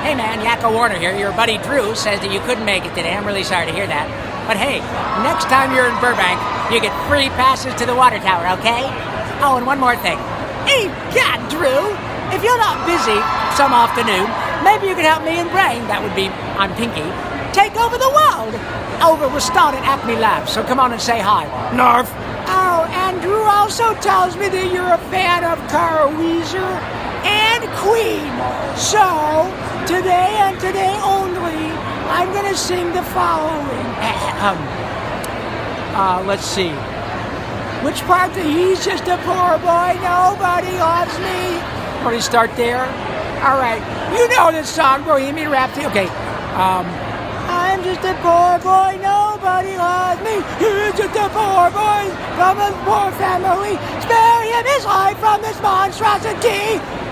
Hey man, Yacko Warner here. Your buddy Drew says that you couldn't make it today. I'm really sorry to hear that. But hey, next time you're in Burbank, you get free passes to the water tower, okay? Oh, and one more thing. Hey, God, Drew, if you're not busy some afternoon, maybe you could help me and Brain, that would be, I'm Pinky, take over the world. Over with Start at Acme Labs, so come on and say hi. Narf. Oh, and Drew also tells me that you're a fan of Carl Wheezer and Queen. So, today and today only, I'm going to sing the following. Let's see. Which part that he's just a poor boy, nobody loves me. Want to start there? All right. You know this song, Bohemian Rhapsody. Okay. I'm just a poor boy, nobody loves me. He's just a poor boy from a poor family. Spare him his life from this monstrosity.